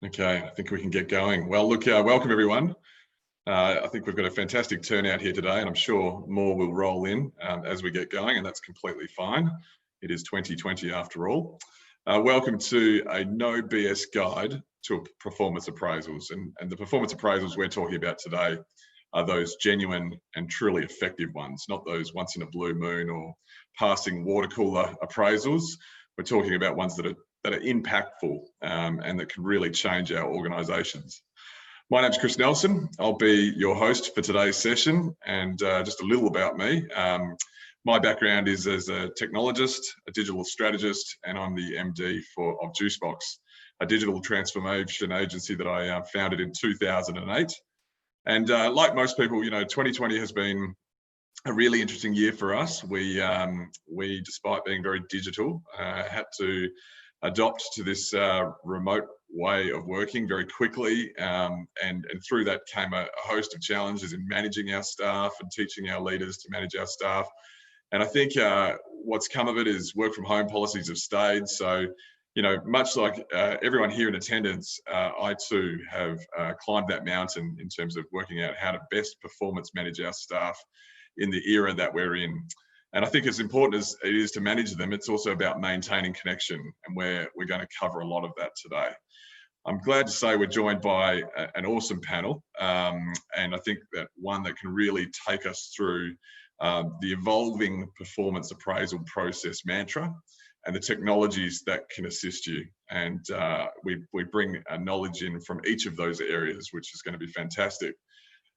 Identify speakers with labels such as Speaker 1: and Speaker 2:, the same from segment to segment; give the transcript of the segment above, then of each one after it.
Speaker 1: Okay, I think we can get going. Well, look, welcome everyone. I think we've got a fantastic turnout here today, and I'm sure more will roll in as we get going, and that's completely fine. It is 2020 after all. Welcome to a No BS guide to performance appraisals. And the performance appraisals we're talking about today are those genuine and truly effective ones, not those once in a blue moon or passing water cooler appraisals. We're talking about ones that are impactful and that can really change our organisations. My name's Chris Nelson. I'll be your host for today's session, and just a little about me. My background is as a technologist, a digital strategist, and I'm the MD of Juicebox, a digital transformation agency that I founded in 2008. And like most people, 2020 has been a really interesting year for us. We despite being very digital, had to adopt to this remote way of working very quickly, and through that came a host of challenges in managing our staff and teaching our leaders to manage our staff. And I think what's come of it is work from home policies have stayed. So, much like everyone here in attendance, I too have climbed that mountain in terms of working out how to best performance manage our staff in the era that we're in. And I think as important as it is to manage them, it's also about maintaining connection, and we're going to cover a lot of that today. I'm glad to say we're joined by an awesome panel, and I think that one that can really take us through the evolving performance appraisal process mantra and the technologies that can assist you. And we bring knowledge in from each of those areas, which is going to be fantastic.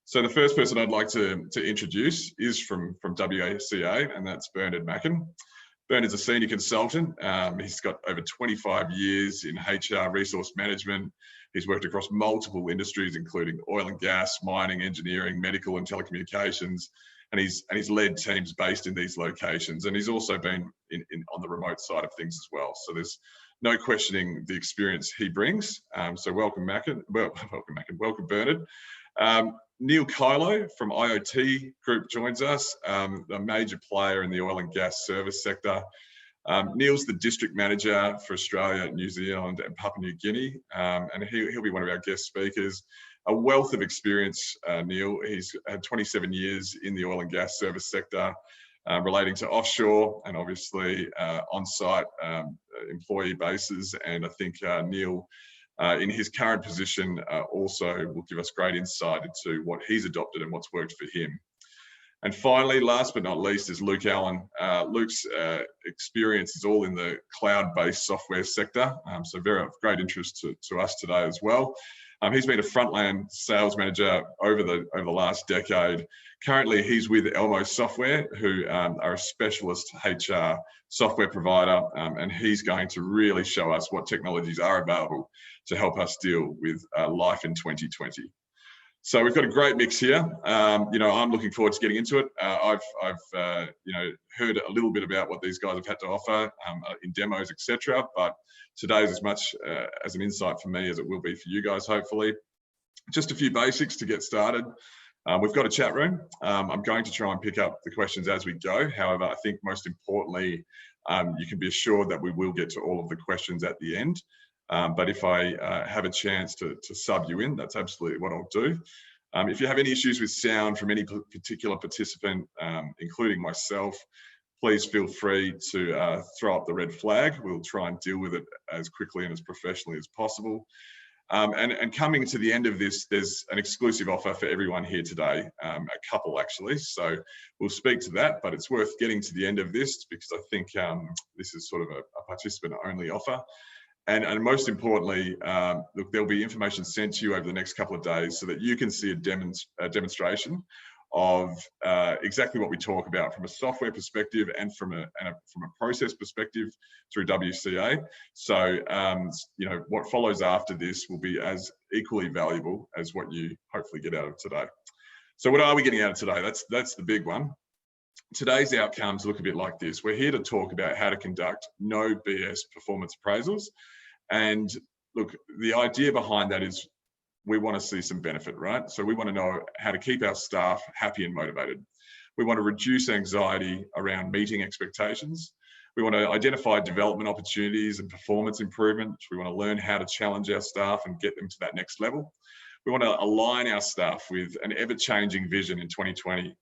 Speaker 1: So the first person I'd like to introduce is from WCA, and that's Bernard Mackin. Bernard's a senior consultant. He's got over 25 years in HR resource management. He's worked across multiple industries, including oil and gas, mining, engineering, medical and telecommunications. And he's led teams based in these locations. And he's also been on the remote side of things as well. So there's no questioning the experience he brings. So welcome, Mackin. Welcome, Bernard. Neil Kylo from IoT Group joins us, a major player in the oil and gas service sector. Neil's the district manager for Australia, New Zealand and Papua New Guinea, and he'll be one of our guest speakers. A wealth of experience, Neil. He's had 27 years in the oil and gas service sector, relating to offshore and obviously on-site employee bases. And I think Neil, in his current position, also will give us great insight into what he's adopted and what's worked for him. And finally, last but not least, is Luke Allen. Luke's experience is all in the cloud-based software sector, so very of great interest to us today as well. He's been a frontline sales manager over the last decade. Currently, he's with ELMO Software, who are a specialist HR software provider, and he's going to really show us what technologies are available to help us deal with life in 2020. So we've got a great mix here. I'm looking forward to getting into it. I've heard a little bit about what these guys have had to offer in demos, etc. But today's as much as an insight for me as it will be for you guys, hopefully. Just a few basics to get started. We've got a chat room. I'm going to try and pick up the questions as we go. However, I think most importantly, you can be assured that we will get to all of the questions at the end. But if I have a chance to sub you in, that's absolutely what I'll do. If you have any issues with sound from any particular participant, including myself, please feel free to throw up the red flag. We'll try and deal with it as quickly and as professionally as possible. And coming to the end of this, there's an exclusive offer for everyone here today, a couple actually. So we'll speak to that, but it's worth getting to the end of this because I think this is sort of a participant-only offer. And most importantly, look, there'll be information sent to you over the next couple of days so that you can see a demonstration of exactly what we talk about from a software perspective and from a process perspective through WCA. So what follows after this will be as equally valuable as what you hopefully get out of today. So what are we getting out of today? That's the big one. Today's outcomes look a bit like this. We're here to talk about how to conduct no BS performance appraisals. And look, the idea behind that is we want to see some benefit, right? So we want to know how to keep our staff happy and motivated. We want to reduce anxiety around meeting expectations. We want to identify development opportunities and performance improvements. We want to learn how to challenge our staff and get them to that next level. We want to align our staff with an ever-changing vision in 2020,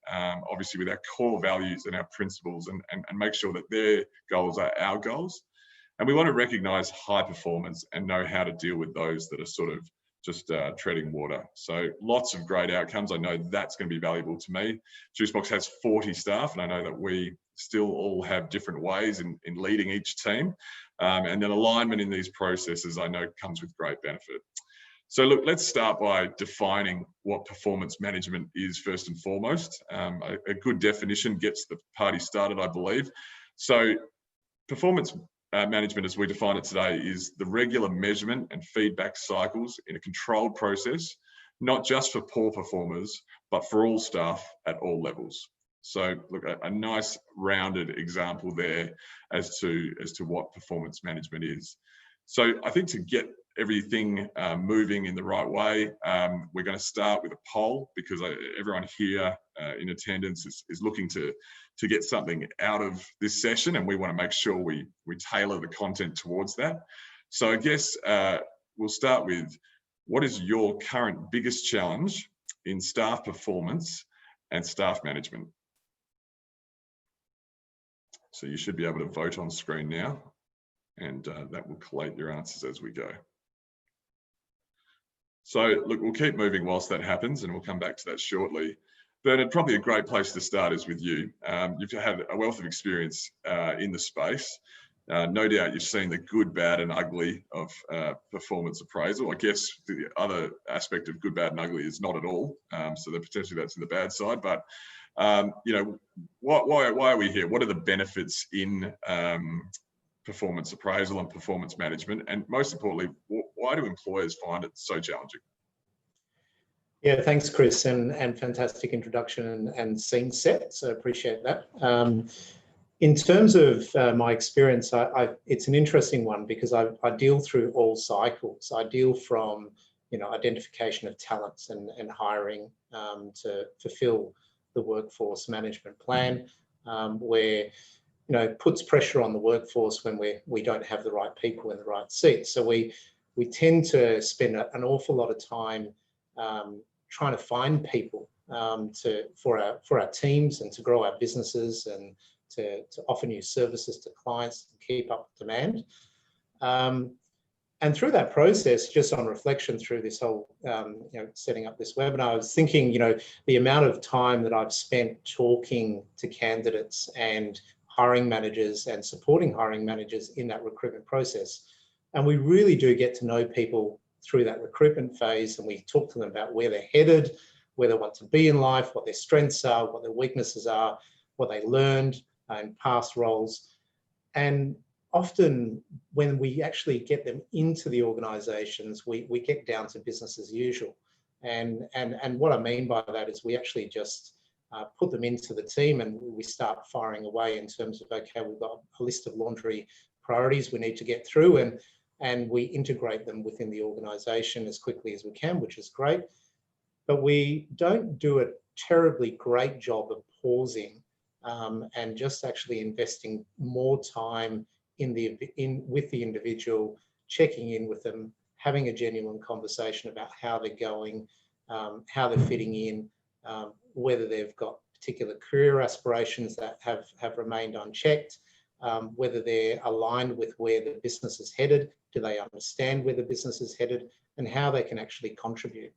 Speaker 1: obviously with our core values and our principles, and make sure that their goals are our goals. And we want to recognise high performance and know how to deal with those that are sort of just treading water. So lots of great outcomes. I know that's going to be valuable to me. Juicebox has 40 staff, and I know that we still all have different ways in leading each team. And then alignment in these processes, I know, comes with great benefit. So look, let's start by defining what performance management is first and foremost. A good definition gets the party started, I believe. So performance management, as we define it today, is the regular measurement and feedback cycles in a controlled process, not just for poor performers, but for all staff at all levels. So look, a nice rounded example there as to what performance management is. So I think to get everything moving in the right way, we're going to start with a poll, because everyone here in attendance is looking to get something out of this session, and we want to make sure we tailor the content towards that. So I guess we'll start with, what is your current biggest challenge in staff performance and staff management? So you should be able to vote on screen now, and that will collate your answers as we go. So look, we'll keep moving whilst that happens, and we'll come back to that shortly. Bernard, probably a great place to start is with you. You've had a wealth of experience in the space. No doubt you've seen the good, bad and ugly of performance appraisal. I guess the other aspect of good, bad and ugly is not at all. So that potentially that's in the bad side. But you know, why are we here? What are the benefits in performance appraisal and performance management? And most importantly, why do employers find it so challenging?
Speaker 2: Yeah, thanks, Chris, and fantastic introduction and scene set. So appreciate that. In terms of my experience, it's an interesting one, because I deal through all cycles. I deal from, you know, identification of talents and hiring to fulfill the workforce management plan, where, you know, it puts pressure on the workforce when we don't have the right people in the right seats. So we tend to spend an awful lot of time trying to find people for our teams and to grow our businesses and to offer new services to clients and keep up with demand. And through that process, just on reflection through this whole, you know, setting up this webinar, I was thinking, you know, the amount of time that I've spent talking to candidates and hiring managers and supporting hiring managers in that recruitment process. And we really do get to know people through that recruitment phase, and we talk to them about where they're headed, where they want to be in life, what their strengths are, what their weaknesses are, what they learned in past roles. And often when we actually get them into the organizations, we get down to business as usual. And what I mean by that is we actually just put them into the team and we start firing away in terms of, okay, we've got a list of laundry priorities we need to get through, and we integrate them within the organization as quickly as we can, which is great. But we don't do a terribly great job of pausing and just actually investing more time with the individual, checking in with them, having a genuine conversation about how they're going, how they're fitting in, whether they've got particular career aspirations that have remained unchecked, whether they're aligned with where the business is headed, do they understand where the business is headed, and how they can actually contribute.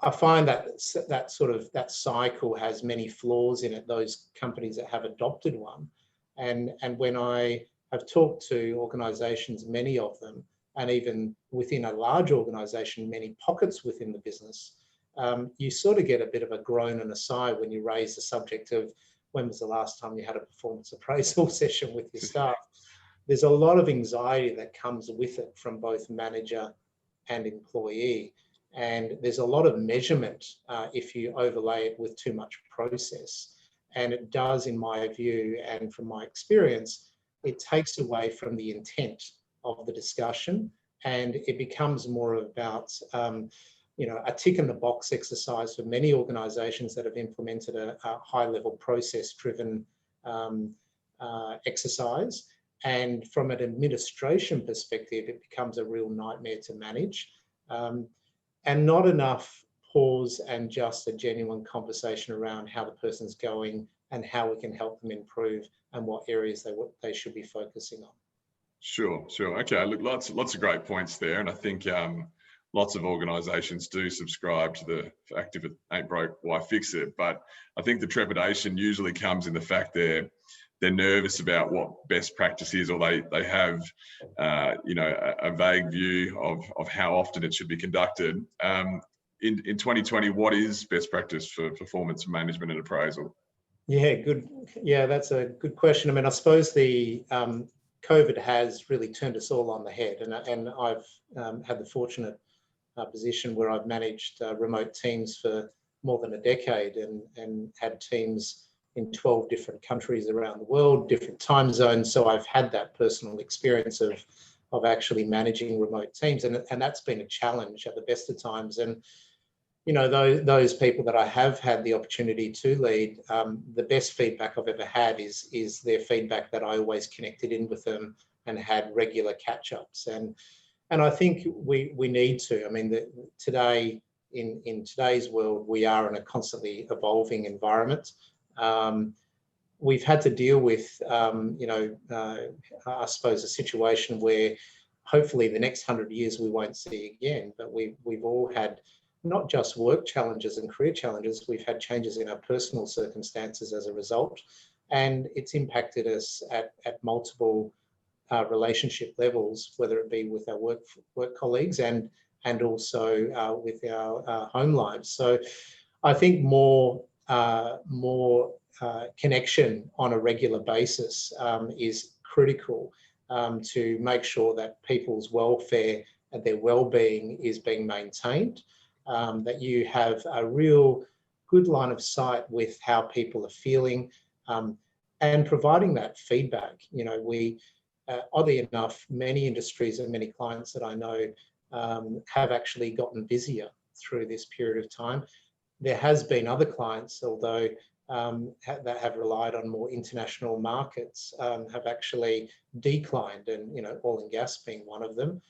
Speaker 2: I find that cycle has many flaws in it, those companies that have adopted one. And when I have talked to organizations, many of them, and even within a large organization, many pockets within the business, you sort of get a bit of a groan and a sigh when you raise the subject of when was the last time you had a performance appraisal session with your staff. There's a lot of anxiety that comes with it from both manager and employee. And there's a lot of measurement if you overlay it with too much process. And it does, in my view, and from my experience, it takes away from the intent of the discussion, and it becomes more about, you know, a tick in the box exercise for many organizations that have implemented a high level process driven exercise. And from an administration perspective, it becomes a real nightmare to manage, and not enough pause and just a genuine conversation around how the person's going and how we can help them improve and what areas they should be focusing on.
Speaker 1: Sure. Okay, look, lots of great points there, and I think lots of organisations do subscribe to the fact if it ain't broke, why fix it? But I think the trepidation usually comes in the fact they're nervous about what best practice is, or they have a vague view of how often it should be conducted. In 2020, what is best practice for performance management and appraisal?
Speaker 2: Yeah, good. Yeah, that's a good question. I mean, I suppose the COVID has really turned us all on the head, and I've had the fortunate position where I've managed remote teams for more than a decade, and had teams in 12 different countries around the world, different time zones. So I've had that personal experience of actually managing remote teams, and that's been a challenge at the best of times. And you know, those people that I have had the opportunity to lead, the best feedback I've ever had is their feedback that I always connected in with them and had regular catch-ups. And I think we need to. I mean, today in today's world, we are in a constantly evolving environment. We've had to deal with, I suppose, a situation where hopefully the next 100 years we won't see again. But we've all had not just work challenges and career challenges, we've had changes in our personal circumstances as a result. And it's impacted us at multiple relationship levels, whether it be with our work colleagues and also with our home lives. So I think more connection on a regular basis is critical to make sure that people's welfare and their well-being is being maintained, that you have a real good line of sight with how people are feeling, and providing that feedback. You know, oddly enough, many industries and many clients that I know have actually gotten busier through this period of time. There has been other clients, although that have relied on more international markets, have actually declined, and you know, oil and gas being one of them,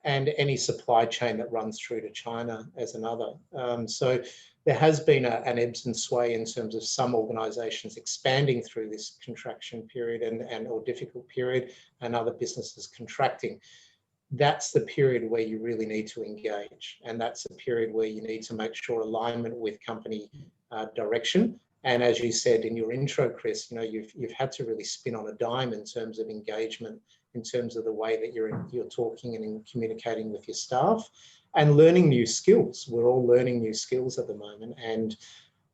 Speaker 2: and any supply chain that runs through to China as another. So there has been an ebbs and sway in terms of some organisations expanding through this contraction period or difficult period, and other businesses contracting. That's the period where you really need to engage, and that's a period where you need to make sure alignment with company direction. And as you said in your intro, Chris, you know, you've had to really spin on a dime in terms of engagement, in terms of the way that you're talking and communicating with your staff, and learning new skills. We're all learning new skills at the moment, and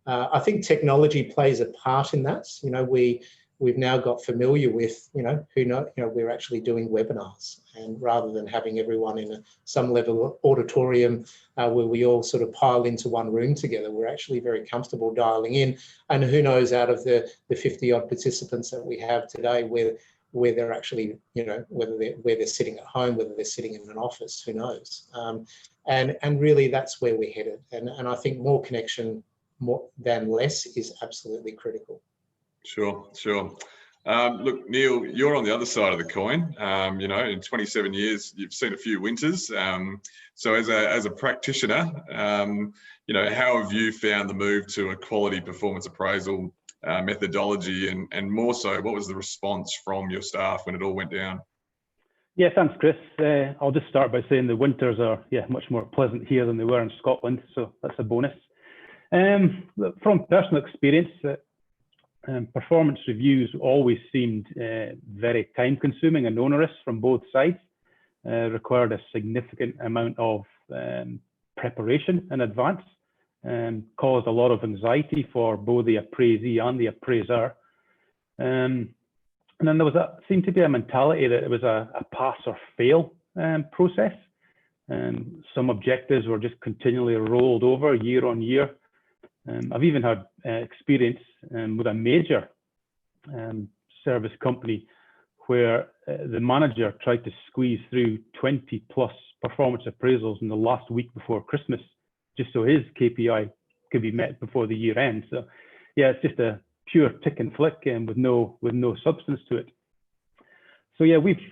Speaker 2: I think technology plays a part in that. You know, we've now got familiar with, we're actually doing webinars, and rather than having everyone in some level of auditorium where we all sort of pile into one room together, we're actually very comfortable dialing in. And who knows, out of the 50 odd participants that we have today, where they're actually, where they're sitting at home, whether they're sitting in an office, who knows? And really that's where we're headed. And I think more connection more than less is absolutely critical.
Speaker 1: Sure. Look, Neil, you're on the other side of the coin. In 27 years, you've seen a few winters. So as a practitioner, how have you found the move to a quality performance appraisal methodology, and more so, what was the response from your staff when it all went down?
Speaker 3: Yeah, thanks, Chris. I'll just start by saying the winters are much more pleasant here than they were in Scotland, so that's a bonus. From personal experience, performance reviews always seemed very time-consuming and onerous from both sides. Required a significant amount of preparation in advance, and caused a lot of anxiety for both the appraisee and the appraiser. And then there seemed to be a mentality that it was a pass or fail process. Some objectives were just continually rolled over year on year. I've even had experience with a major service company where the manager tried to squeeze through 20+ performance appraisals in the last week before Christmas, just so his KPI could be met before the year end. So yeah, it's just a pure tick and flick and with no substance to it. So yeah, we've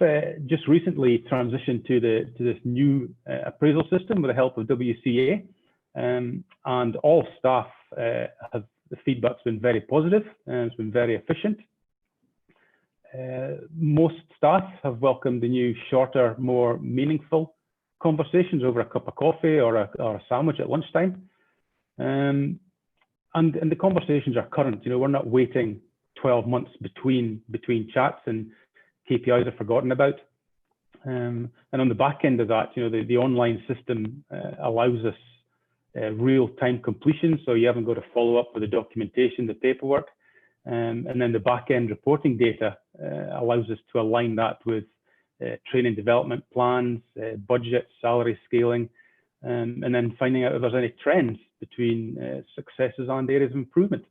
Speaker 3: just recently transitioned to this new appraisal system with the help of WCA, and all staff the feedback's been very positive and it's been very efficient. Most staff have welcomed the new shorter, more meaningful conversations over a cup of coffee or a sandwich at lunchtime. And the conversations are current. We're not waiting 12 months between chats and KPIs are forgotten about. And on the back end of that, the online system allows us real-time completion, so you haven't got to follow up with the documentation, the paperwork. And then the back-end reporting data allows us to align that with training development plans, budget, salary scaling, and then finding out if there's any trends between successes and areas of improvement.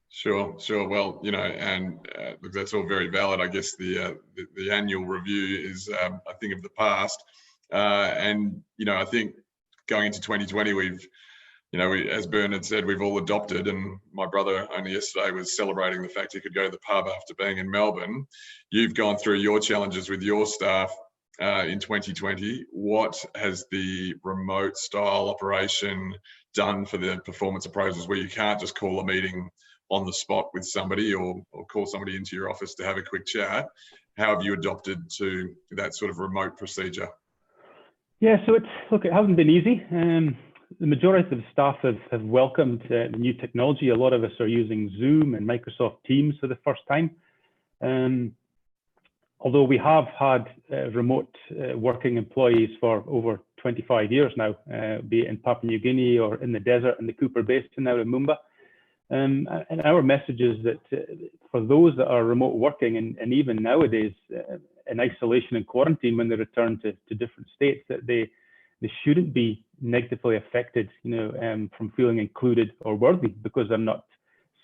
Speaker 1: Sure. Well, and look, that's all very valid. I guess the annual review is a thing of the past, and I think going into 2020, we've, as Bernard said, we've all adopted. And my brother only yesterday was celebrating the fact he could go to the pub after being in Melbourne. You've gone through your challenges with your staff in 2020. What has the remote style operation done for the performance appraisals, where you can't just call a meeting on the spot with somebody or call somebody into your office to have a quick chat? How have you adopted to that sort of remote procedure?
Speaker 3: Yeah, so it hasn't been easy. The majority of the staff have welcomed the new technology. A lot of us are using Zoom and Microsoft Teams for the first time. Although we have had remote working employees for over 25 years now, be it in Papua New Guinea or in the desert in the Cooper Basin now in Mumba. And our message is that for those that are remote working and even nowadays in isolation and quarantine when they return to different states, that they shouldn't be negatively affected, from feeling included or worthy because they're not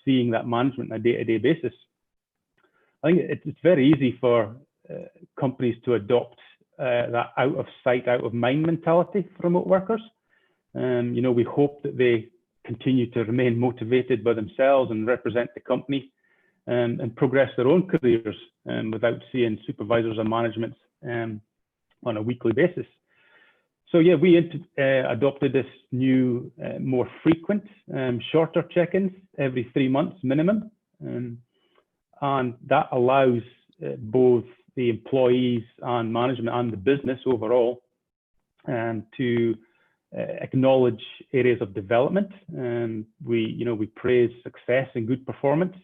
Speaker 3: seeing that management on a day-to-day basis. I think it's very easy for companies to adopt that out of sight, out of mind mentality for remote workers. We hope that they continue to remain motivated by themselves and represent the company and progress their own careers without seeing supervisors or management on a weekly basis. So yeah, we adopted this new, more frequent, shorter check-ins every 3 months minimum. And that allows both the employees and management and the business overall to acknowledge areas of development. We praise success and good performance,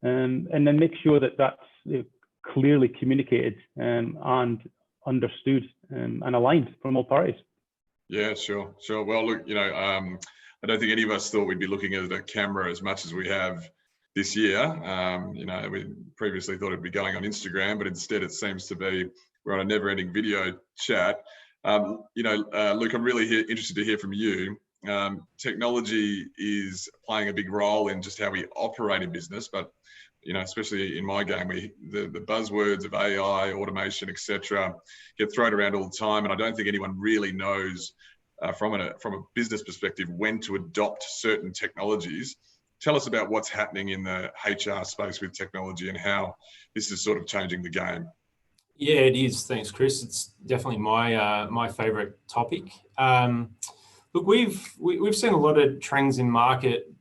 Speaker 3: and then make sure that that's clearly communicated and understood and aligned from all parties. Yeah,
Speaker 1: sure. Well, look, I don't think any of us thought we'd be looking at a camera as much as we have this year. We previously thought it'd be going on Instagram, but instead it seems to be we're on a never-ending video chat. Luke, I'm really interested to hear from you. Technology is playing a big role in just how we operate in business, but especially in my game, the buzzwords of AI, automation, etc., get thrown around all the time, and I don't think anyone really knows from a business perspective when to adopt certain technologies. Tell us about what's happening in the HR space with technology and how this is sort of changing the game.
Speaker 4: Yeah, it is. Thanks, Chris. It's definitely my favourite topic. Look, we've seen a lot of trends in market,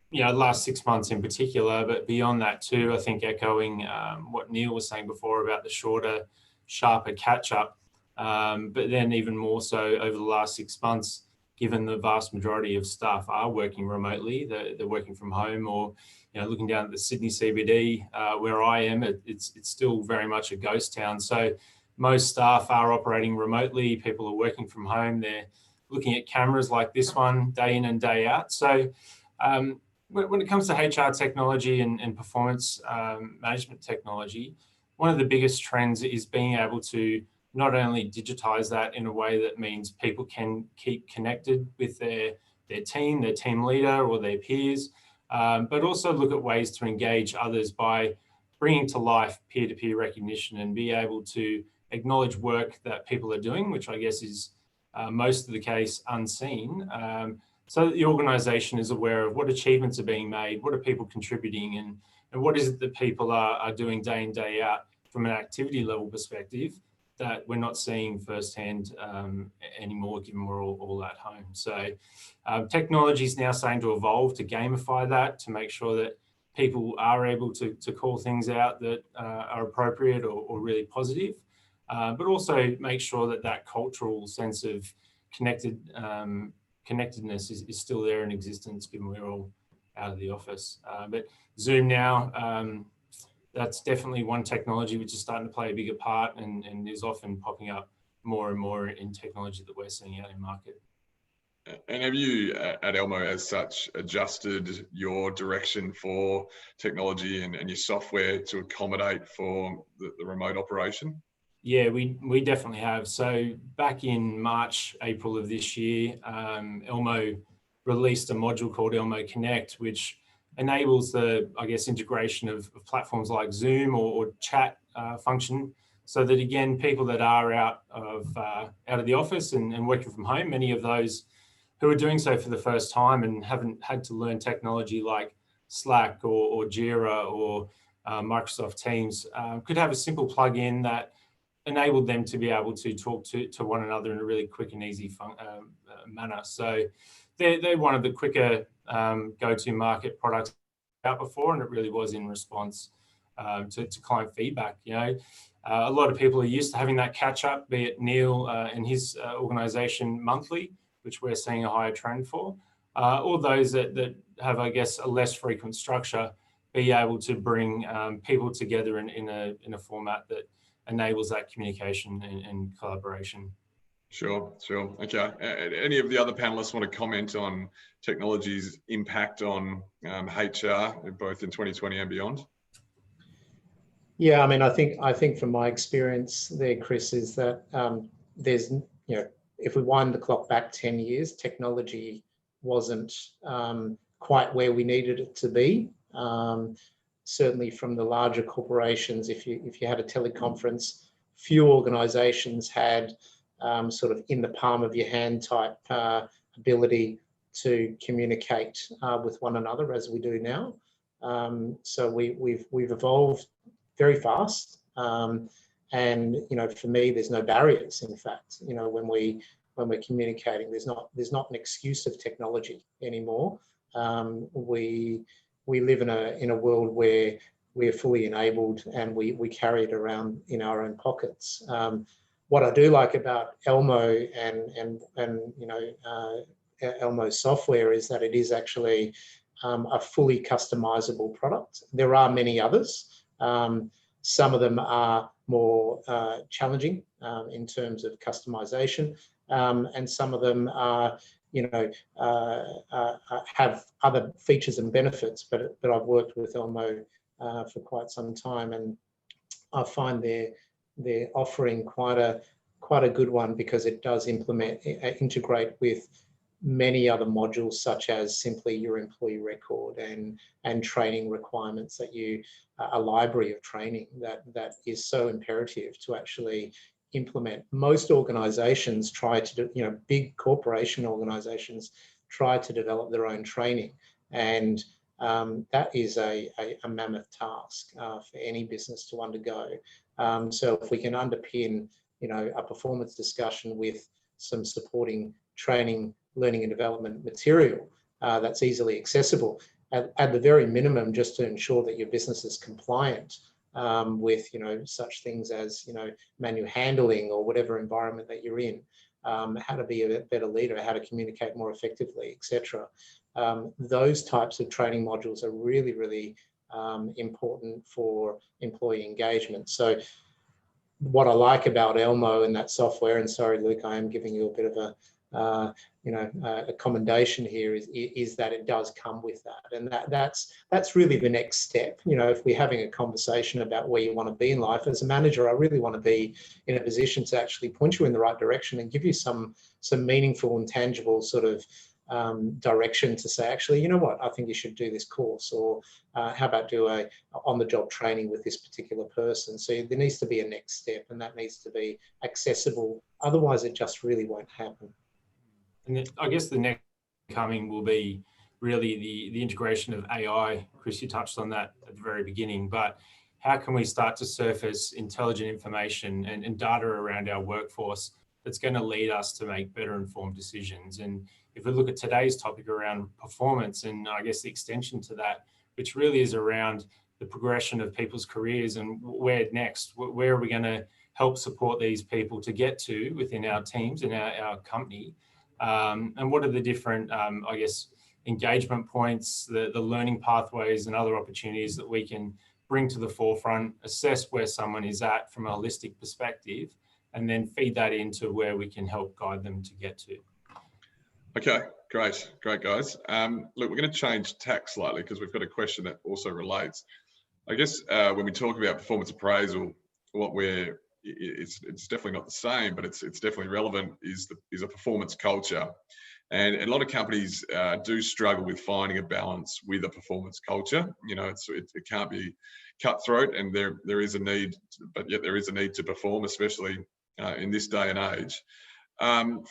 Speaker 4: the last 6 months in particular, but beyond that too. I think echoing what Neil was saying before about the shorter, sharper catch-up, but then even more so over the last 6 months, given the vast majority of staff are working remotely, they're working from home, or looking down at the Sydney CBD where I am, it's still very much a ghost town. So most staff are operating remotely. People are working from home. They're looking at cameras like this one day in and day out. So when it comes to HR technology and performance management technology, one of the biggest trends is being able to not only digitize that in a way that means people can keep connected with their team leader or their peers, but also look at ways to engage others by bringing to life peer-to-peer recognition and be able to acknowledge work that people are doing, which I guess is most of the case unseen, so that the organisation is aware of what achievements are being made, what are people contributing, and what is it that people are doing day in, day out from an activity level perspective that we're not seeing firsthand anymore, given we're all at home. So technology is now starting to evolve to gamify that, to make sure that people are able to call things out that are appropriate or really positive, but also make sure that that cultural sense of connectedness is still there in existence, given we're all out of the office. But Zoom now, that's definitely one technology which is starting to play a bigger part and is often popping up more and more in technology that we're seeing out in market.
Speaker 1: And have you at ELMO as such adjusted your direction for technology and your software to accommodate for the remote operation?
Speaker 4: Yeah, we definitely have. So back in March, April of this year, ELMO released a module called ELMO Connect, which enables the, I guess, integration of platforms like Zoom or chat function, so that again, people that are out of the office and working from home, many of those who are doing so for the first time and haven't had to learn technology like Slack or Jira or Microsoft Teams, could have a simple plug-in that enabled them to be able to talk to one another in a really quick and easy manner. So they're one of the quicker go-to market products out before, and it really was in response to client feedback. You know, a lot of people are used to having that catch up, be it Neil and his organisation monthly, which we're seeing a higher trend for, or those that have, I guess, a less frequent structure, be able to bring people together in a format that enables that communication and collaboration.
Speaker 1: Sure. Okay. Any of the other panelists want to comment on technology's impact on HR, both in 2020 and beyond?
Speaker 2: Yeah, I mean, I think from my experience there, Chris, is that there's, if we wind the clock back 10 years, technology wasn't quite where we needed it to be. Certainly from the larger corporations, if you had a teleconference, few organisations had sort of in the palm of your hand type ability to communicate with one another as we do now. So we've evolved very fast, and for me, there's no barriers. In fact, when we're communicating, there's not an excuse of technology anymore. We live in a world where we're fully enabled and we carry it around in our own pockets. What I do like about ELMO and ELMO software is that it is actually a fully customizable product. There are many others. Some of them are more challenging in terms of customization, and some of them are, have other features and benefits. But I've worked with ELMO for quite some time, and I find they're offering quite a good one, because it does integrate with many other modules, such as simply your employee record and training requirements, that a library of training that is so imperative to actually implement. Most organizations try to do, big corporation organizations try to develop their own training, and that is a mammoth task for any business to undergo. So if we can underpin a performance discussion with some supporting training, learning and development material that's easily accessible, at the very minimum, just to ensure that your business is compliant with such things as manual handling or whatever environment that you're in, how to be a better leader, how to communicate more effectively, etc. Those types of training modules are really, really important for employee engagement. So what I like about ELMO and that software, and sorry, Luke, I am giving you a bit of a commendation here, is that it does come with that, and that's really the next step. If we're having a conversation about where you want to be in life as a manager, I really want to be in a position to actually point you in the right direction and give you some meaningful and tangible sort of direction to say, actually, you know what, I think you should do this course, or how about do a on-the-job training with this particular person. So there needs to be a next step, and that needs to be accessible. Otherwise, it just really won't happen.
Speaker 4: And I guess the next coming will be really the integration of AI. Chris, you touched on that at the very beginning, but how can we start to surface intelligent information and data around our workforce that's going to lead us to make better informed decisions? And if we look at today's topic around performance, and I guess the extension to that, which really is around the progression of people's careers and where next, where are we going to help support these people to get to within our teams and our company, and what are the different, I guess, engagement points, the learning pathways and other opportunities that we can bring to the forefront, assess where someone is at from a holistic perspective, and then feed that into where we can help guide them to get to.
Speaker 1: Okay, great guys. Look, we're going to change tack slightly because we've got a question that also relates. I guess when we talk about performance appraisal, it's definitely not the same, but it's definitely relevant, is a performance culture. And a lot of companies do struggle with finding a balance with a performance culture. You know, it can't be cutthroat, and there is a need, but yet there is a need to perform, especially in this day and age.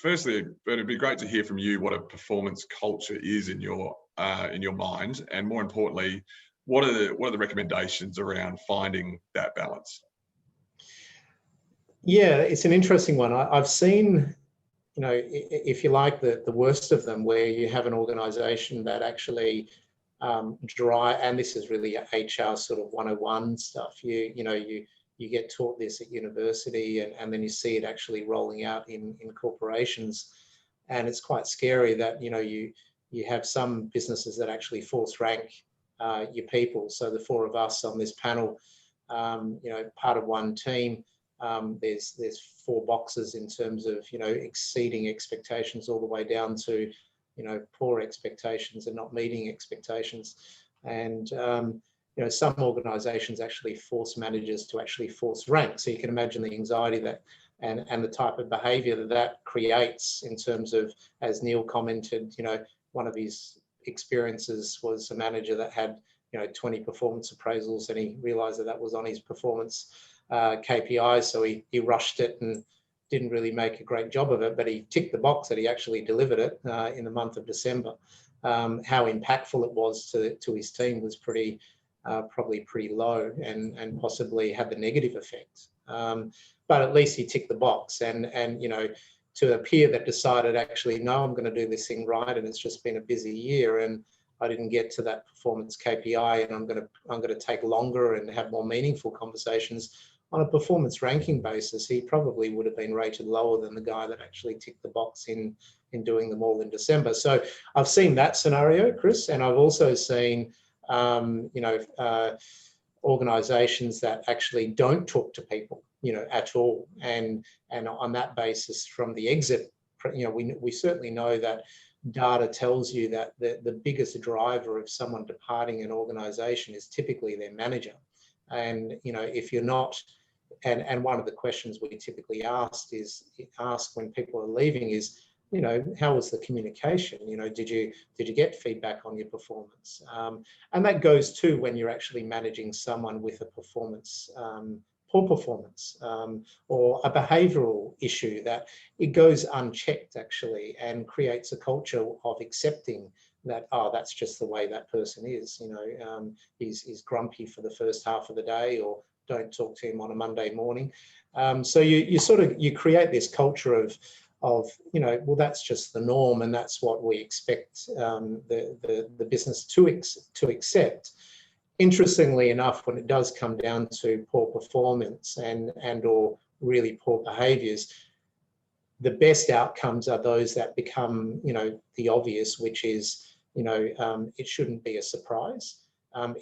Speaker 1: Firstly, it'd be great to hear from you what a performance culture is in your mind, and more importantly, what are the recommendations around finding that balance?
Speaker 2: Yeah, it's an interesting one. I've seen, you know, if you like, the worst of them, where you have an organization that actually and this is really HR sort of 101 stuff. You get taught this at university, and then you see it actually rolling out in corporations, and it's quite scary that you have some businesses that actually force rank your people. So the four of us on this panel, part of one team. There's 4 boxes in terms of exceeding expectations all the way down to poor expectations and not meeting expectations. And some organizations actually force managers to actually force rank. So you can imagine the anxiety that and the type of behavior that creates in terms of, as Neil commented, one of his experiences was a manager that had 20 performance appraisals, and he realized that was on his performance KPIs, so he rushed it and didn't really make a great job of it, but he ticked the box that he actually delivered it in the month of December. How impactful it was to his team was probably pretty low, and possibly had the negative effect. But at least he ticked the box, and to a peer that decided, actually, no, I'm going to do this thing right, and it's just been a busy year, and I didn't get to that performance KPI, and I'm going to take longer and have more meaningful conversations. On a performance ranking basis, he probably would have been rated lower than the guy that actually ticked the box in doing them all in December. So I've seen that scenario, Chris, and I've also seen organizations that actually don't talk to people at all, and on that basis, from the exit, we certainly know that data tells you that the biggest driver of someone departing an organization is typically their manager. And if you're not, and one of the questions we typically ask when people are leaving is, how was the communication? Did you get feedback on your performance? And that goes to when you're actually managing someone with a performance, poor performance, or a behavioural issue, that it goes unchecked actually, and creates a culture of accepting that, oh, that's just the way that person is. He's grumpy for the first half of the day, or don't talk to him on a Monday morning. So you create this culture of well, that's just the norm, and that's what we expect the business to accept. Interestingly enough, when it does come down to poor performance and or really poor behaviours, the best outcomes are those that become the obvious, which is it shouldn't be a surprise.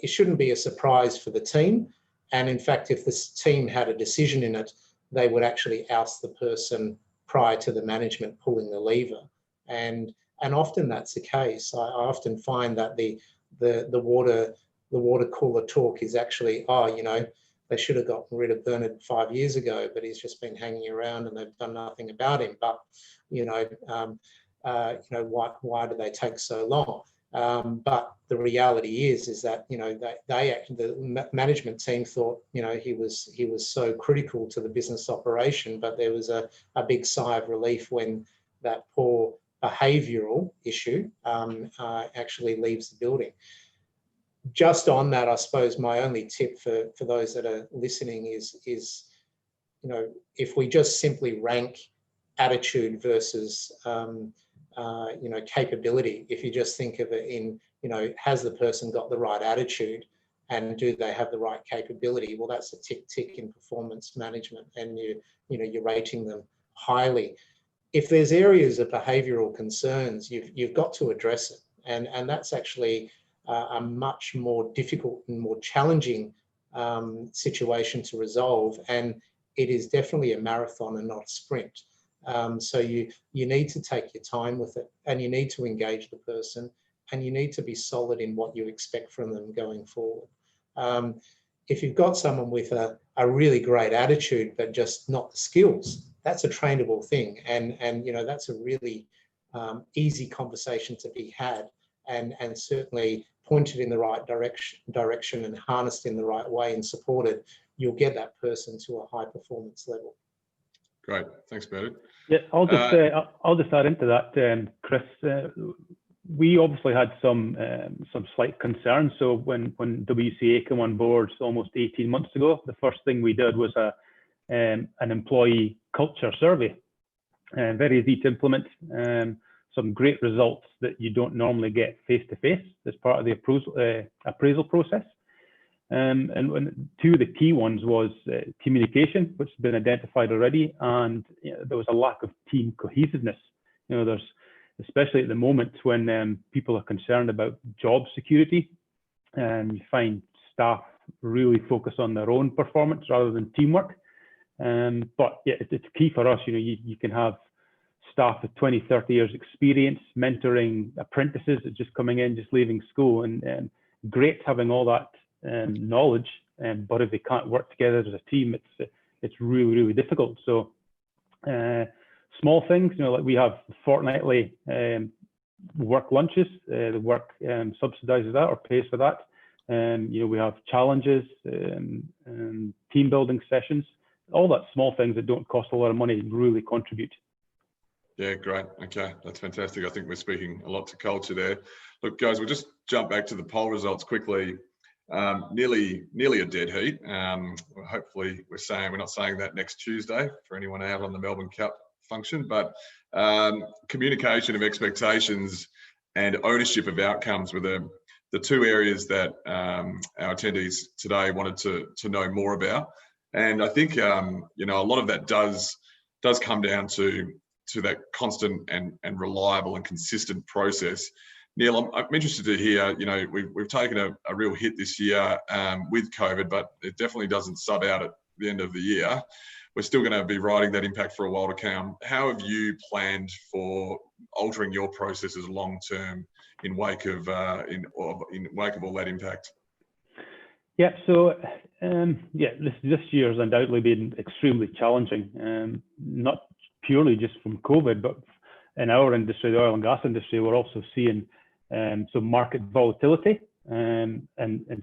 Speaker 2: It shouldn't be a surprise for the team, and in fact, if this team had a decision in it, they would actually oust the person prior to the management pulling the lever, and often that's the case. I often find that the water cooler talk is actually, they should have gotten rid of Bernard 5 years ago, but he's just been hanging around and they've done nothing about him. But why do they take so long? But the reality is that the management team thought he was so critical to the business operation, but there was a big sigh of relief when that poor behavioural issue actually leaves the building. Just on that, I suppose my only tip for those that are listening is if we just simply rank attitude versus capability, if you just think of it in has the person got the right attitude and do they have the right capability? Well, that's a tick in performance management, and you're rating them highly. If there's areas of behavioural concerns, you've got to address it, and that's actually a much more difficult and more challenging situation to resolve, and it is definitely a marathon and not a sprint. So you need to take your time with it, and you need to engage the person, and you need to be solid in what you expect from them going forward. If you've got someone with a really great attitude but just not the skills, that's a trainable thing, and that's a really easy conversation to be had, and certainly pointed in the right direction and harnessed in the right way and supported, you'll get that person to a high performance level.
Speaker 1: Great, thanks, Bernard.
Speaker 3: Yeah, I'll just add into that, Chris. We obviously had some slight concerns. So when WCA came on board almost 18 months ago, the first thing we did was an employee culture survey, very easy to implement. Some great results that you don't normally get face-to-face as part of the appraisal process. And two of the key ones was communication, which has been identified already, and there was a lack of team cohesiveness. There's, especially at the moment when people are concerned about job security, and you find staff really focus on their own performance rather than teamwork. But yeah, it's key for us. You can have staff with 20, 30 years experience, mentoring apprentices that just coming in, just leaving school, and great having all that knowledge, but if they can't work together as a team, it's really, really difficult. So small things, like we have fortnightly work lunches, the work subsidizes that or pays for that. We have challenges, team building sessions, all that small things that don't cost a lot of money really contribute.
Speaker 1: Yeah, great. Okay, that's fantastic. I think we're speaking a lot to culture there. Look, guys, we'll just jump back to the poll results quickly. Nearly a dead heat. Hopefully we're not saying that next Tuesday for anyone out on the Melbourne Cup function, but communication of expectations and ownership of outcomes were the two areas that our attendees today wanted to know more about. And I think a lot of that does come down to that constant and reliable and consistent process. Neil, I'm interested to hear, we've taken a real hit this year with COVID, but it definitely doesn't sub out at the end of the year. We're still going to be riding that impact for a while to come. How have you planned for altering your processes long term in wake of all that impact?
Speaker 3: Yeah, so this year has undoubtedly been extremely challenging, not purely just from COVID, but in our industry, the oil and gas industry, we're also seeing some market volatility and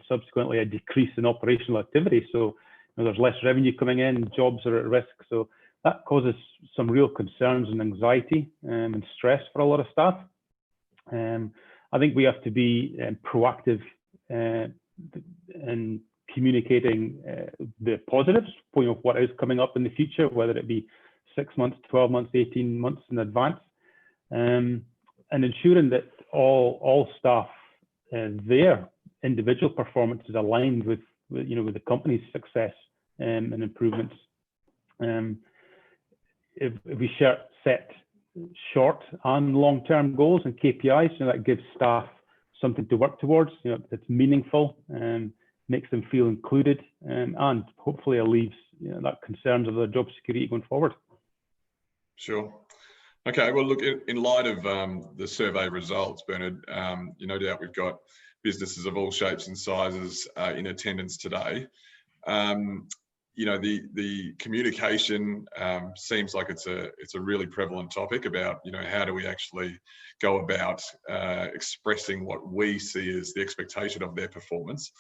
Speaker 3: subsequently a decrease in operational activity. So there's less revenue coming in, jobs are at risk. So that causes some real concerns and anxiety and stress for a lot of staff. I think we have to be proactive in communicating the positives, what is coming up in the future, whether it be 6 months, 12 months, 18 months in advance, and ensuring that all staff, their individual performance is aligned with the company's success and improvements. If we set short and long-term goals and KPIs, that gives staff something to work towards. It's meaningful and makes them feel included, and hopefully alleviates that concerns of their job security going forward.
Speaker 1: Sure. Okay. Well, look, in light of the survey results, Bernard, no doubt we've got businesses of all shapes and sizes in attendance today. The communication seems like it's a really prevalent topic about how do we actually go about expressing what we see as the expectation of their performance.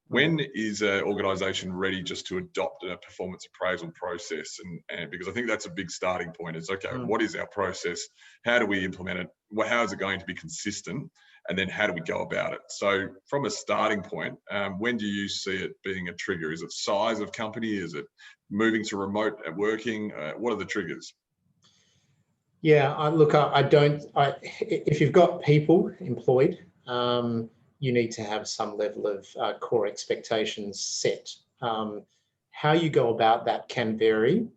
Speaker 1: When is an organisation ready just to adopt a performance appraisal process? And because I think that's a big starting point. It's okay, what is our process? How do we implement it? How is it going to be consistent? And then how do we go about it? So from a starting point, when do you see it being a trigger? Is it size of company? Is it moving to remote working? What are the triggers?
Speaker 2: Yeah, if you've got people employed, you need to have some level of core expectations set. How you go about that can vary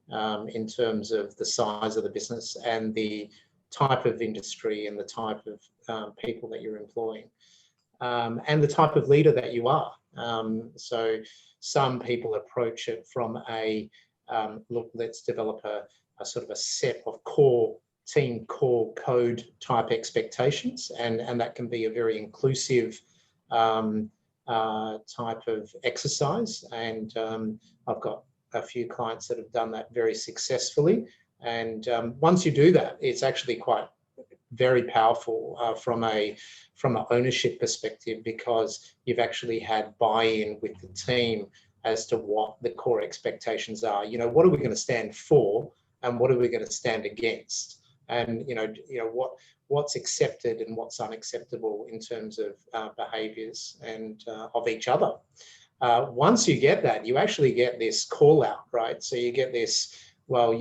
Speaker 2: in terms of the size of the business and the type of industry and the type of people that you're employing, and the type of leader that you are. So some people approach it from a, look, let's develop a sort of a set of team core code type expectations, and that can be a very inclusive type of exercise. And I've got a few clients that have done that very successfully. And once you do that, it's actually quite very powerful from an ownership perspective, because you've actually had buy-in with the team as to what the core expectations are. You know, what are we going to stand for, and what are we going to stand against? And what's accepted and what's unacceptable in terms of behaviours and of each other. Once you get that, you actually get this call out, right? So you get this, well,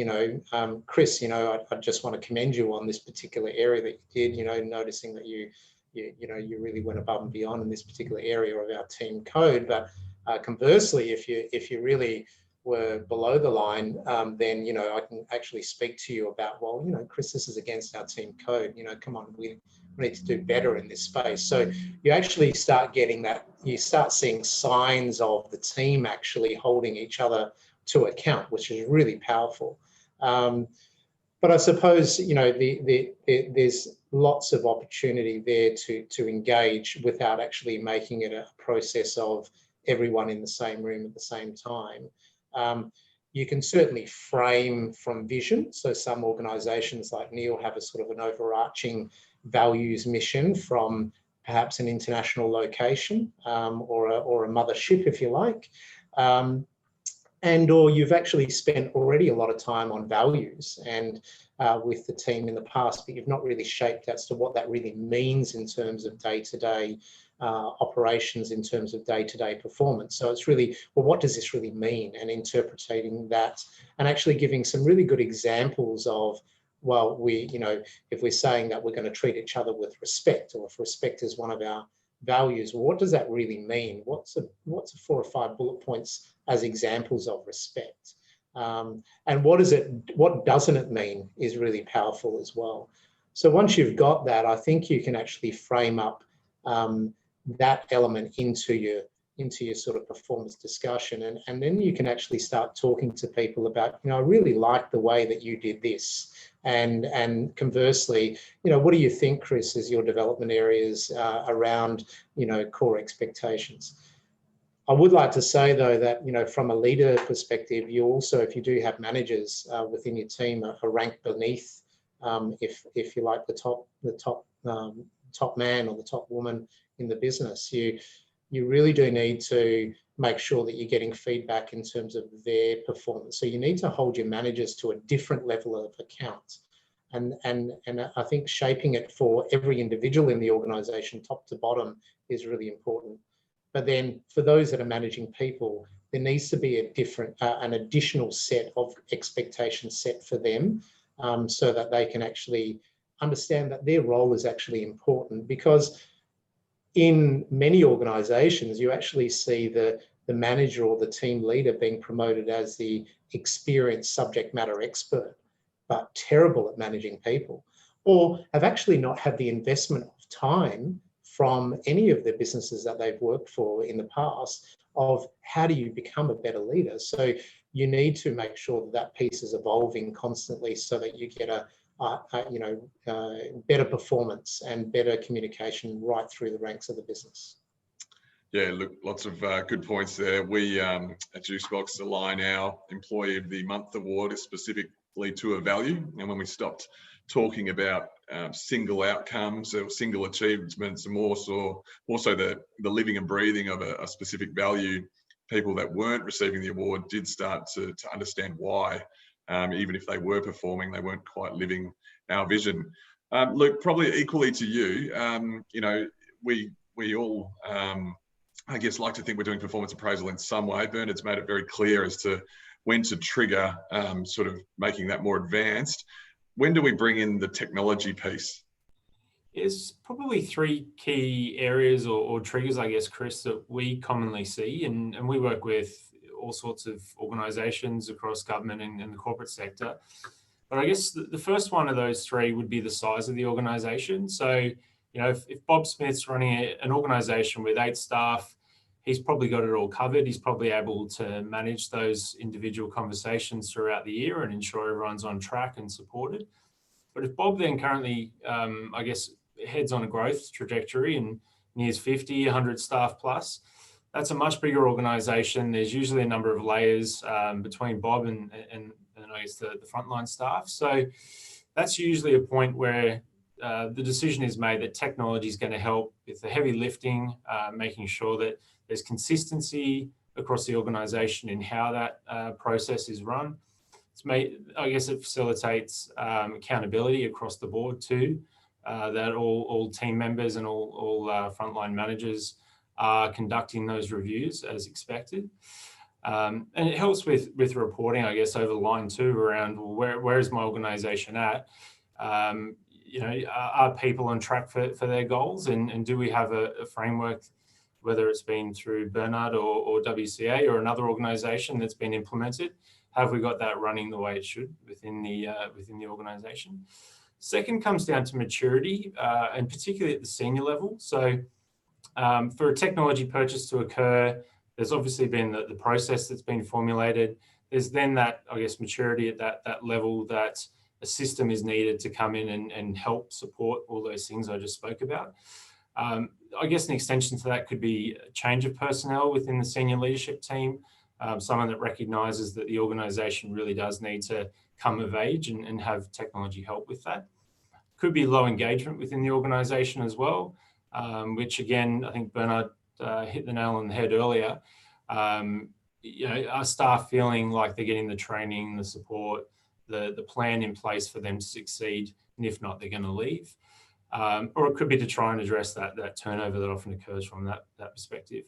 Speaker 2: Chris, I just want to commend you on this particular area that you did. Noticing that you really went above and beyond in this particular area of our team code. But conversely, if you really were below the line, then I can actually speak to you about, well, Chris, this is against our team code. Come on, we need to do better in this space. So you actually start getting that. You start seeing signs of the team actually holding each other to account, which is really powerful. But I suppose there's lots of opportunity there to engage without actually making it a process of everyone in the same room at the same time. You can certainly frame from vision. So some organisations like Neil have a sort of an overarching values mission from perhaps an international location, or a mothership, if you like. Or you've actually spent already a lot of time on values and with the team in the past, but you've not really shaped as to what that really means in terms of day-to-day operations, in terms of day-to-day performance. So it's really, well, what does this really mean? And interpreting that and actually giving some really good examples of, well, if we're saying that we're going to treat each other with respect, or if respect is one of our values, well, what does that really mean? What's 4 or 5 bullet points as examples of respect? And what doesn't it mean is really powerful as well. So once you've got that, I think you can actually frame up that element into your sort of performance discussion, and then you can actually start talking to people about, I really like the way that you did this, and conversely, what do you think, Chris, is your development areas around core expectations. I would like to say though that from a leader perspective, you also, if you do have managers within your team, are ranked beneath, if you like, the top man or the top woman in the business. You really do need to make sure that you're getting feedback in terms of their performance. So you need to hold your managers to a different level of account. And I think shaping it for every individual in the organisation, top to bottom, is really important. But then for those that are managing people, there needs to be an additional set of expectations set for them, so that they can actually understand that their role is actually important. Because in many organisations, you actually see the manager or the team leader being promoted as the experienced subject matter expert, but terrible at managing people, or have actually not had the investment of time from any of the businesses that they've worked for in the past of how do you become a better leader. So you need to make sure that piece is evolving constantly, so that you get better performance and better communication right through the ranks of the business.
Speaker 1: Yeah, look, lots of good points there. We at Juicebox align our Employee of the Month award specifically to a value, and when we stopped talking about single outcomes or single achievements, and more so the living and breathing of a specific value. People that weren't receiving the award did start to understand why, even if they were performing, they weren't quite living our vision. Luke, probably equally to you, you know, we all, I guess, like to think we're doing performance appraisal in some way. Bernard's made it very clear as to when to trigger sort of making that more advanced. When do we bring in the technology piece?
Speaker 4: There's probably three key areas or triggers, I guess, Chris, that we commonly see, and we work with all sorts of organisations across government and the corporate sector. But I guess the first one of those three would be the size of the organisation. So, you know, if Bob Smith's running an organisation with 8 staff, he's probably got it all covered. He's probably able to manage those individual conversations throughout the year and ensure everyone's on track and supported. But if Bob then currently, I guess, heads on a growth trajectory and nears 50, 100 staff plus, that's a much bigger organisation. There's usually a number of layers between Bob and I guess the frontline staff. So that's usually a point where the decision is made that technology is going to help with the heavy lifting, making sure that there's consistency across the organisation in how that process is run. I guess it facilitates accountability across the board too, that all team members and all frontline managers are conducting those reviews as expected. And it helps with reporting, I guess, over the line too, around where is my organisation at? You know, are people on track for their goals? And do we have a framework, whether it's been through Bernard or WCA or another organisation that's been implemented? Have we got that running the way it should within the organisation? Second comes down to maturity, and particularly at the senior level. So for a technology purchase to occur, there's obviously been the process that's been formulated. There's then that, I guess, maturity at that level that a system is needed to come in and help support all those things I just spoke about. I guess an extension to that could be a change of personnel within the senior leadership team, someone that recognises that the organisation really does need to come of age and have technology help with that. Could be low engagement within the organisation as well, which again, I think Bernard hit the nail on the head earlier. You know, our staff feeling like they're getting the training, the support, the plan in place for them to succeed, and if not, they're going to leave. Or it could be to try and address that turnover that often occurs from that perspective.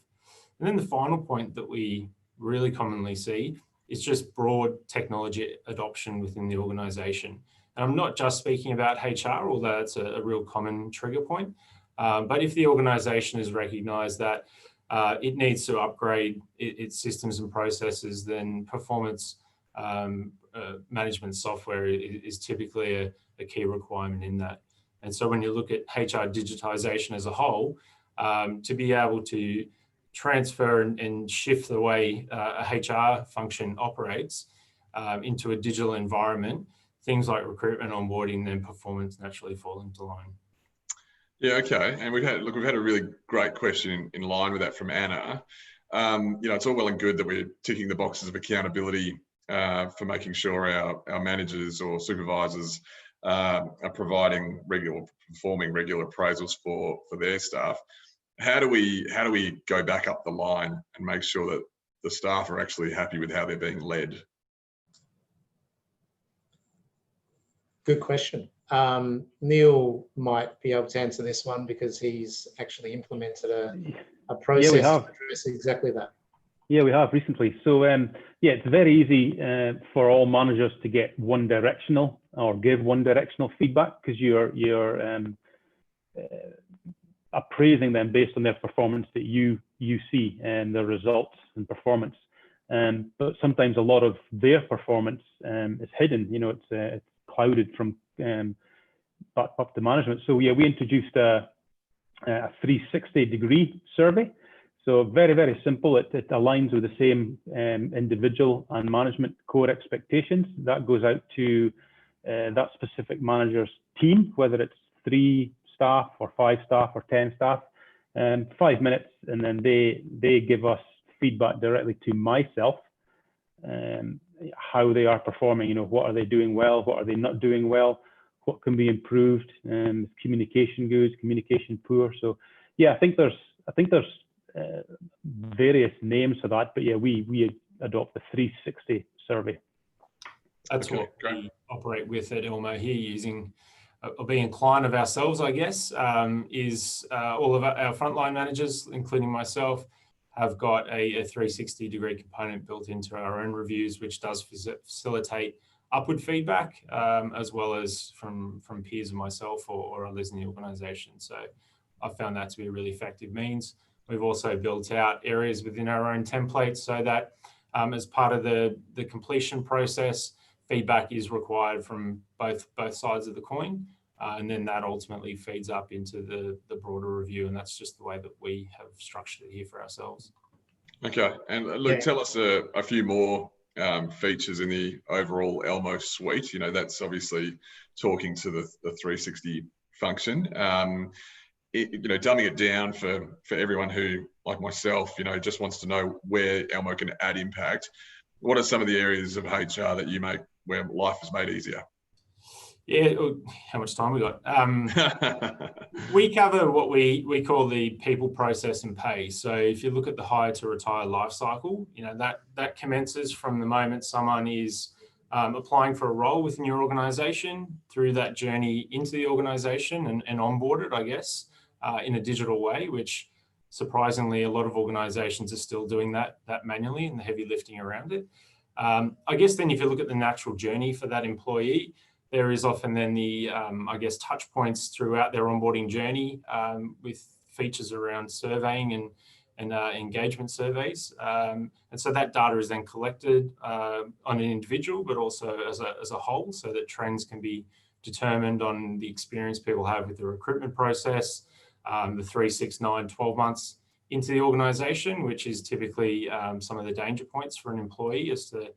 Speaker 4: And then the final point that we really commonly see is just broad technology adoption within the organisation. And I'm not just speaking about HR, although that's a real common trigger point. But if the organisation has recognised that it needs to upgrade its systems and processes, then performance management software is typically a key requirement in that. And so when you look at HR digitisation as a whole, to be able to transfer and shift the way a HR function operates into a digital environment, things like recruitment, onboarding, then performance naturally fall into line.
Speaker 1: Yeah, okay. And we've had a really great question in line with that from Anna. You know, it's all well and good that we're ticking the boxes of accountability for making sure our managers or supervisors are performing regular appraisals for their staff. How do we go back up the line and make sure that the staff are actually happy with how they're being led?
Speaker 2: Good question. Neil might be able to answer this one because he's actually implemented a process to address exactly that.
Speaker 3: Yeah, we have recently. So yeah, it's very easy for all managers to get one directional or give one directional feedback because you're appraising them based on their performance that you see and their results and performance. But sometimes a lot of their performance is hidden. You know, it's clouded from up to management. So yeah, we introduced a 360-degree survey. So very, very simple. It aligns with the same individual and management core expectations. That goes out to that specific manager's team, whether it's 3 staff or 5 staff or 10 staff, 5 minutes, and then they give us feedback directly to myself, how they are performing. You know, what are they doing well? What are they not doing well? what can be improved, communication good, communication poor. So yeah, I think there's various names for that, but yeah, we adopt the 360 survey.
Speaker 4: That's okay, what great. We operate with at ELMO here, using being a client of ourselves, I guess, is all of our frontline managers, including myself, have got a 360-degree component built into our own reviews, which does facilitate upward feedback, as well as from peers of myself or others in the organisation. So I've found that to be a really effective means. We've also built out areas within our own templates so that as part of the completion process, feedback is required from both sides of the coin, and then that ultimately feeds up into the broader review, and that's just the way that we have structured it here for ourselves.
Speaker 1: Okay, and look, tell us a few more features in the overall ELMO suite. You know, that's obviously talking to the 360 function. You know, dumbing it down for everyone who, like myself, you know, just wants to know where ELMO can add impact. What are some of the areas of HR that you make where life is made easier?
Speaker 4: Yeah, how much time we got? We cover what we call the people, process, and pay. So if you look at the hire to retire life cycle, you know, that commences from the moment someone is applying for a role within your organisation, through that journey into the organisation and onboarded, I guess, in a digital way, which surprisingly a lot of organisations are still doing that manually, and the heavy lifting around it. I guess then if you look at the natural journey for that employee, there is often then the, I guess, touch points throughout their onboarding journey, with features around surveying and engagement surveys. And so that data is then collected on an individual, but also as a whole, so that trends can be determined on the experience people have with the recruitment process, the 3, 6, 9, 12 months into the organisation, which is typically some of the danger points for an employee as to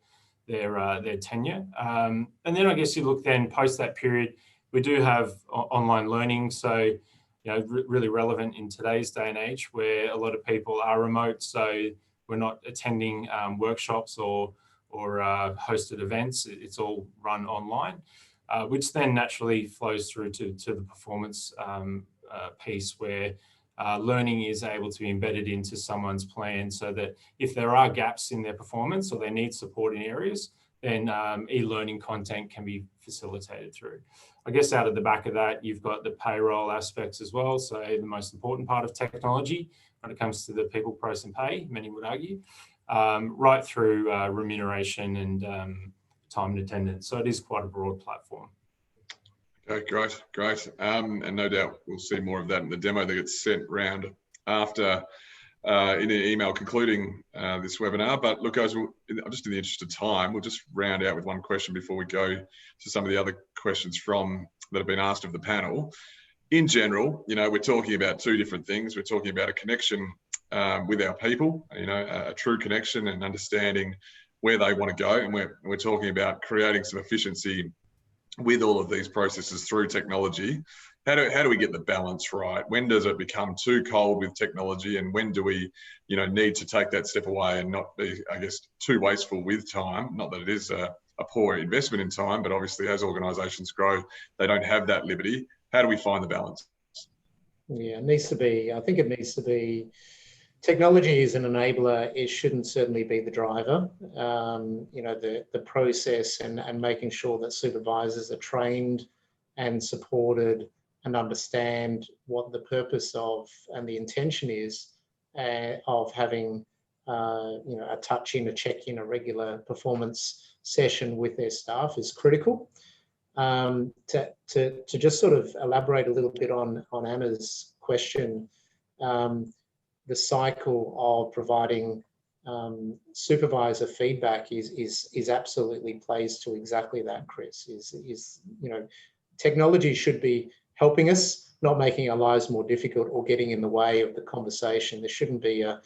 Speaker 4: their tenure. And then I guess you look then post that period, we do have online learning. So, you know, really relevant in today's day and age where a lot of people are remote. So we're not attending workshops or hosted events. It's all run online, which then naturally flows through to the performance piece where learning is able to be embedded into someone's plan, so that if there are gaps in their performance or they need support in areas, then e-learning content can be facilitated through. I guess out of the back of that, you've got the payroll aspects as well. So the most important part of technology when it comes to the people, process, and pay, many would argue, right through remuneration and time and attendance. So it is quite a broad platform.
Speaker 1: Okay, great. And no doubt we'll see more of that in the demo that gets sent round after in an email concluding this webinar. But look, guys, just in the interest of time, we'll just round out with one question before we go to some of the other questions that have been asked of the panel. In general, you know, we're talking about two different things. We're talking about a connection with our people, you know, a true connection and understanding where they want to go. And we're talking about creating some efficiency with all of these processes through technology. How do we get the balance right? When does it become too cold with technology, and when do we, you know, need to take that step away and not be, I guess, too wasteful with time? Not that it is a poor investment in time, but obviously as organisations grow, they don't have that liberty. How do we find the balance?
Speaker 2: Yeah, it needs to be. I think it needs to be. Technology is an enabler. It shouldn't certainly be the driver. You know, the process and making sure that supervisors are trained and supported and understand what the purpose of and the intention is of having you know, a touch-in, a check-in, a regular performance session with their staff is critical. To just sort of elaborate a little bit on Anna's question, the cycle of providing supervisor feedback is absolutely plays to exactly that, Chris. Is you know, technology should be helping us, not making our lives more difficult or getting in the way of the conversation. There shouldn't be a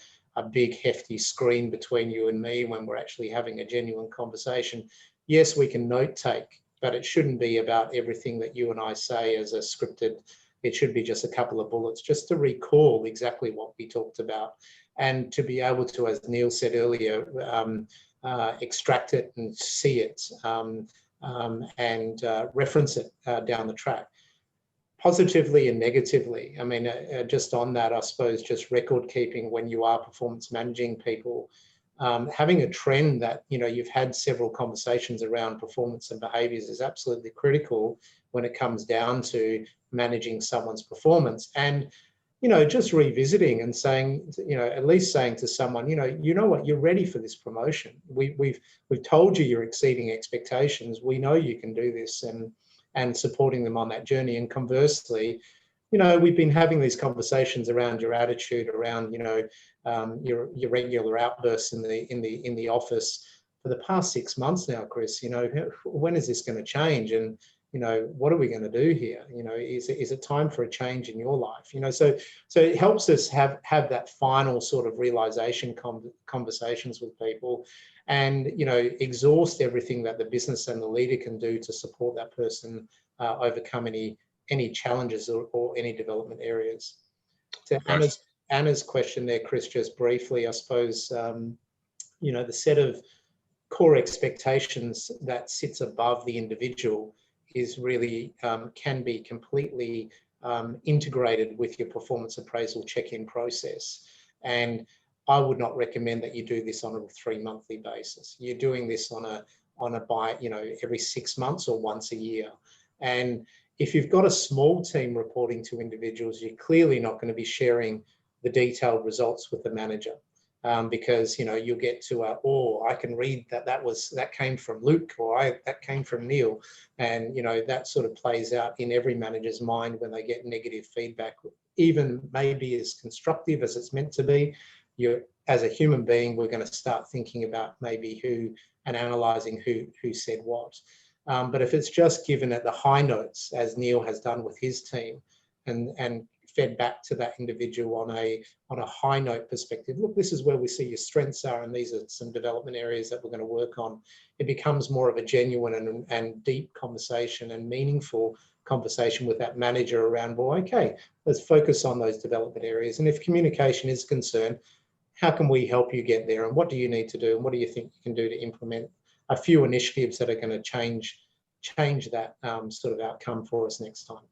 Speaker 2: big hefty screen between you and me when we're actually having a genuine conversation. Yes, we can note take, but it shouldn't be about everything that you and I say as a scripted. It should be just a couple of bullets just to recall exactly what we talked about, and to be able to, as Neil said earlier, extract it and see it. and reference it down the track, positively and negatively. I mean, just on that, I suppose, just record keeping when you are performance managing people, having a trend that, you know, you've had several conversations around performance and behaviors is absolutely critical when it comes down to managing someone's performance. And, you know, just revisiting and saying, you know, at least saying to someone, you know what, you're ready for this promotion. We've told you you're exceeding expectations. We know you can do this, and supporting them on that journey. And conversely, you know, we've been having these conversations around your attitude, around, you know, your regular outbursts in the office for the past 6 months now, Chris. You know, when is this going to change? And, you know, what are we going to do here? You know, is it time for a change in your life? You know, so it helps us have that final sort of realization conversations with people, and, you know, exhaust everything that the business and the leader can do to support that person overcome any challenges or any development areas. To Anna's question there, Chris, just briefly, I suppose, you know, the set of core expectations that sits above the individual is really can be completely integrated with your performance appraisal check-in process. And I would not recommend that you do this on a 3-monthly basis. You're doing this on a you know, every 6 months or once a year. And if you've got a small team reporting to individuals, you're clearly not going to be sharing the detailed results with the manager. Because, you know, you'll get to I can read that came from Luke, or that came from Neil. And, you know, that sort of plays out in every manager's mind when they get negative feedback, even maybe as constructive as it's meant to be. As a human being, we're going to start thinking about maybe who and analysing who said what. But if it's just given at the high notes, as Neil has done with his team, and fed back to that individual on a high note perspective, look, this is where we see your strengths are, and these are some development areas that we're going to work on. It becomes more of a genuine and deep conversation and meaningful conversation with that manager around, well, okay, let's focus on those development areas. And if communication is concerned, how can we help you get there? And what do you need to do? And what do you think you can do to implement a few initiatives that are going to change that sort of outcome for us next time?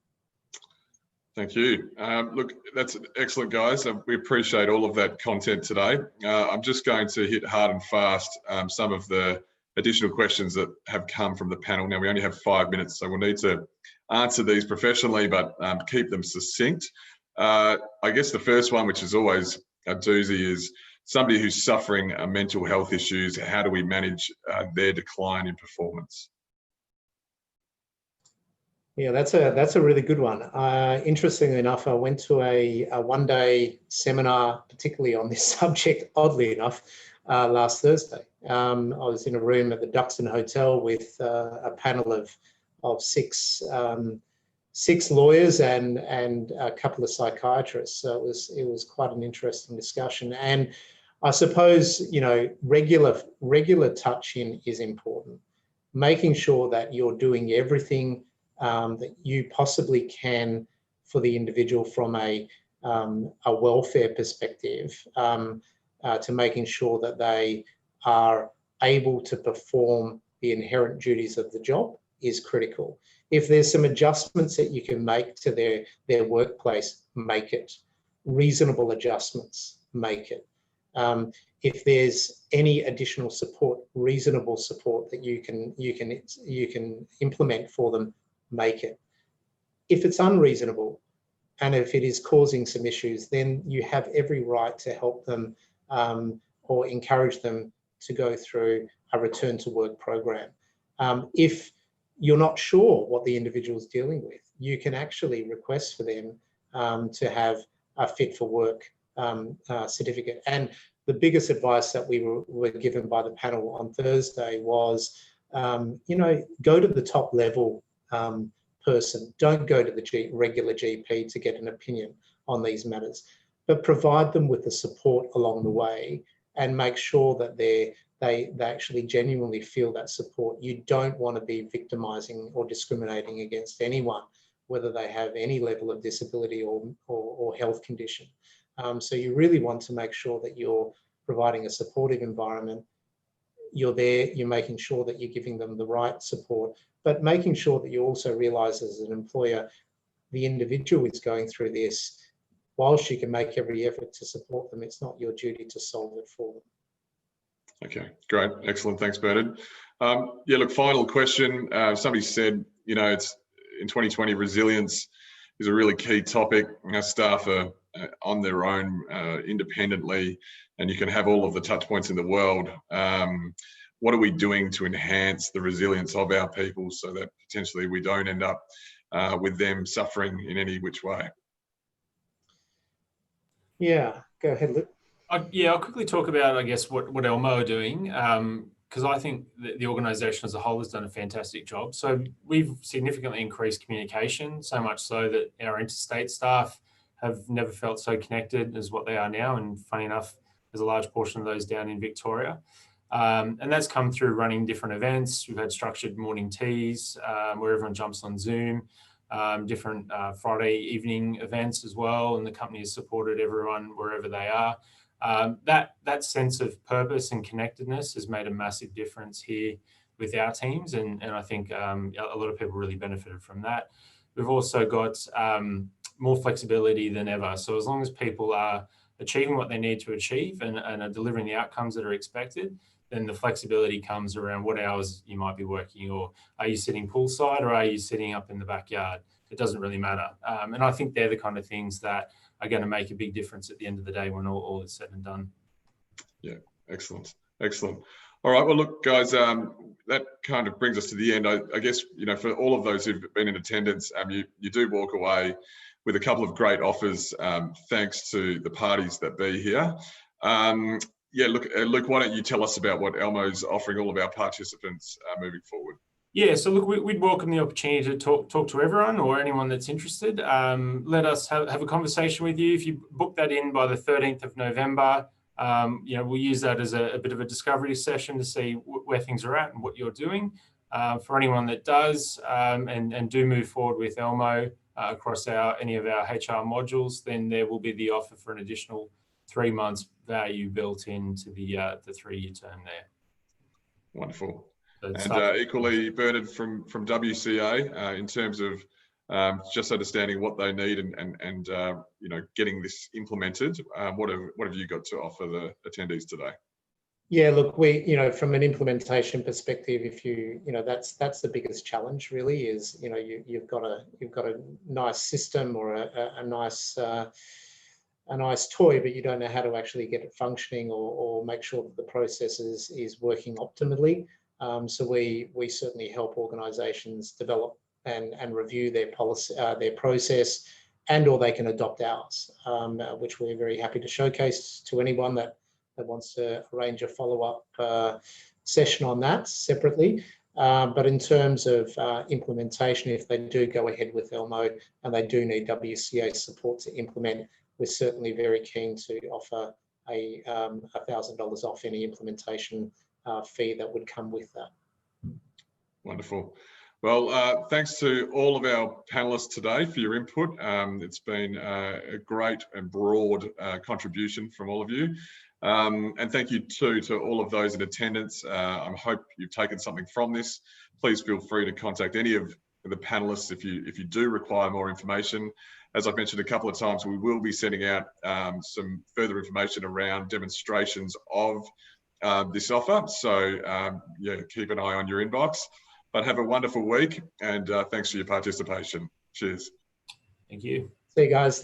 Speaker 1: Thank you. Look, that's excellent, guys. We appreciate all of that content today. I'm just going to hit hard and fast some of the additional questions that have come from the panel. Now, we only have 5 minutes, so we'll need to answer these professionally, but keep them succinct. I guess the first one, which is always a doozy, is somebody who's suffering mental health issues. How do we manage their decline in performance?
Speaker 2: Yeah, that's a really good one. Interestingly enough, I went to a one-day seminar, particularly on this subject, oddly enough, last Thursday. I was in a room at the Duxton Hotel with a panel of six lawyers and a couple of psychiatrists. So it was quite an interesting discussion. And I suppose, you know, regular touch-in is important. Making sure that you're doing everything that you possibly can for the individual from a welfare perspective, to making sure that they are able to perform the inherent duties of the job is critical. If there's some adjustments that you can make to their workplace, make it. Reasonable adjustments, make it. If there's any additional support, reasonable support that you can implement for them, make it. If it's unreasonable and if it is causing some issues, then you have every right to help them or encourage them to go through a return to work program. If you're not sure what the individual is dealing with, you can actually request for them to have a fit for work certificate. And the biggest advice that we were given by the panel on Thursday was, you know, go to the top level person. Don't go to the regular GP to get an opinion on these matters, but provide them with the support along the way and make sure that they actually genuinely feel that support. You don't want to be victimizing or discriminating against anyone, whether they have any level of disability or health condition. So you really want to make sure that you're providing a supportive environment. you're there, you're making sure that you're giving them the right support, but making sure that you also realise as an employer, the individual is going through this. Whilst you can make every effort to support them, it's not your duty to solve it for them.
Speaker 1: Okay, great, excellent. Thanks, Bernard. Yeah, look, final question. Somebody said, it's in 2020, resilience is a really key topic. Our staff are on their own independently, and you can have all of the touch points in the world. What are we doing to enhance the resilience of our people so that potentially we don't end up with them suffering in any which way?
Speaker 2: Yeah, go ahead, Luke.
Speaker 4: I'll quickly talk about, I guess, what ELMO are doing, because I think the organisation as a whole has done a fantastic job. So we've significantly increased communication, so much so that our interstate staff have never felt so connected as what they are now. And funny enough, there's a large portion of those down in Victoria. And that's come through running different events. We've had structured morning teas where everyone jumps on Zoom. Different Friday evening events as well, and the company has supported everyone wherever they are. That sense of purpose and connectedness has made a massive difference here with our teams, and I think a lot of people really benefited from that. We've also got more flexibility than ever. So as long as people are achieving what they need to achieve and are delivering the outcomes that are expected, then the flexibility comes around what hours you might be working, or are you sitting poolside or are you sitting up in the backyard? It doesn't really matter. And I think they're the kind of things that are going to make a big difference at the end of the day when all is said and done.
Speaker 1: Yeah, excellent. Excellent. All right, well, look, guys, that kind of brings us to the end. I guess, for all of those who've been in attendance, you do walk away with a couple of great offers, thanks to the parties that be here. Yeah, look, Luke, why don't you tell us about what ELMO's offering all of our participants moving forward?
Speaker 4: Yeah, so look, we'd welcome the opportunity to talk to everyone or anyone that's interested. Let us have a conversation with you. If you book that in by the 13th of November, we'll use that as a bit of a discovery session to see where things are at and what you're doing. For anyone that does and do move forward with ELMO across any of our HR modules, then there will be the offer for an additional 3 months value built into the 3-year term there.
Speaker 1: Wonderful. And equally, Bernard, from WCA, in terms of just understanding what they need and getting this implemented, what have you got to offer the attendees today?
Speaker 2: Yeah, look, we, from an implementation perspective, that's the biggest challenge really is, you've got a nice system or a nice toy, but you don't know how to actually get it functioning or make sure that the process is working optimally. So we certainly help organisations develop and review their policy, their process, or they can adopt ours, which we're very happy to showcase to anyone that wants to arrange a follow-up session on that separately. But in terms of implementation, if they do go ahead with ELMO and they do need WCA support to implement, we're certainly very keen to offer a $1,000 off any implementation fee that would come with that.
Speaker 1: Wonderful. Well, thanks to all of our panelists today for your input. It's been a great and broad contribution from all of you. And thank you too to all of those in attendance. I hope you've taken something from this. Please feel free to contact any of the panelists if you do require more information. As I've mentioned a couple of times, we will be sending out some further information around demonstrations of this offer. So yeah, keep an eye on your inbox. But have a wonderful week, and thanks for your participation. Cheers.
Speaker 4: Thank you.
Speaker 2: See you guys.